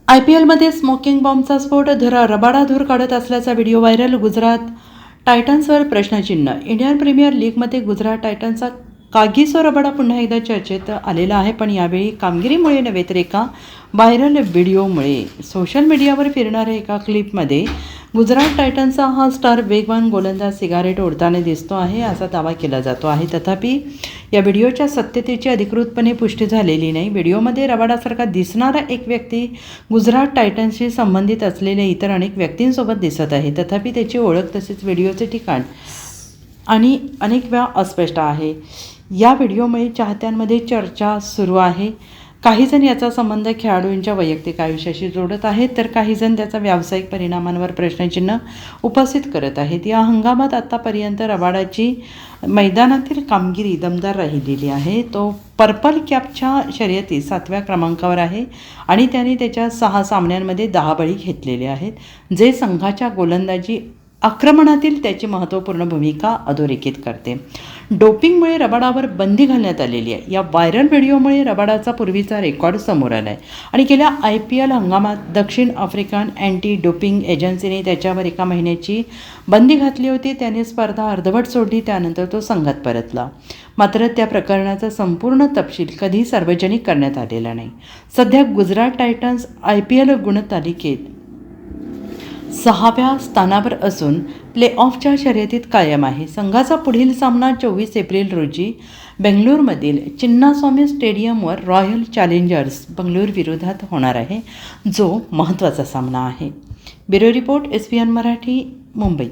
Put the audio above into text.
IPLमध्ये smoking बॉम्बचा स्फोट, Rabada धूर काढत असल्याचा व्हिडिओ व्हायरल. गुजरात टायटन्सवर प्रश्नचिन्ह. इंडियन प्रीमियर लीगमध्ये गुजरात टायटन्सचा कागीसो रबाडा पुन्हा एकदा चर्चेत आलेला आहे, पण यावेळी कामगिरीमुळे नव्हे तर एका व्हायरल व्हिडिओमुळे. सोशल मीडियावर फिरणाऱ्या एका क्लिपमध्ये गुजरात टायटन्सचा हा स्टार वेगवान गोलंदाज सिगारेट ओढताना दिसतो आहे असा दावा केला जातो आहे. तथापि या व्हिडिओच्या सत्यतेची अधिकृतपणे पुष्टी झालेली नाही. व्हिडिओमध्ये रबाडासारखा दिसणारा एक व्यक्ती गुजरात टायटन्सशी संबंधित असलेल्या इतर अनेक व्यक्तींसोबत दिसत आहे. तथापि त्याची ओळख तसेच व्हिडिओचे ठिकाण आणि अनेक वेळा अस्पष्ट आहे. या व्हिडिओमुळे चाहत्यांमध्ये चर्चा सुरू आहे. काहीजण याचा संबंध खेळाडूंच्या वैयक्तिक आयुष्याशी जोडत आहेत, तर काहीजण त्याचा व्यावसायिक परिणामांवर प्रश्नचिन्ह उपस्थित करत आहेत. या हंगामात आत्तापर्यंत रबाडाची मैदानातील कामगिरी दमदार राहिलेली आहे. तो पर्पल कॅपच्या शर्यतीत 7व्या क्रमांकावर आहे आणि त्याने त्याच्या 6 सामन्यांमध्ये 10 बळी घेतलेले आहेत, जे संघाच्या गोलंदाजी आक्रमणातील त्याची महत्त्वपूर्ण भूमिका अधोरेखित करते. डोपिंगमुळे रबाडावर बंदी घालण्यात आलेली आहे. या व्हायरल व्हिडिओमुळे रबाडाचा पूर्वीचा रेकॉर्ड समोर आला आहे आणि गेल्या IPL हंगामात दक्षिण आफ्रिकन अँटी डोपिंग एजन्सीने त्याच्यावर 1 महिन्याची बंदी घातली होती. त्याने स्पर्धा अर्धवट सोडली, त्यानंतर तो संघात परतला. मात्र त्या प्रकरणाचा संपूर्ण तपशील कधी सार्वजनिक करण्यात आलेला नाही. सध्या गुजरात टायटन्स IPL गुणतालिकेत 6व्या स्थानावर असून प्लेऑफच्या शर्यतीत कायम आहे. संघाचा पुढील सामना 24 एप्रिल रोजी बेंगळुरूमधील चिन्नास्वामी स्टेडियमवर रॉयल चॅलेंजर्स बंगळुरू विरोधात होणार आहे, जो महत्त्वाचा सामना आहे. Bureau report, SBN Marathi, Mumbai.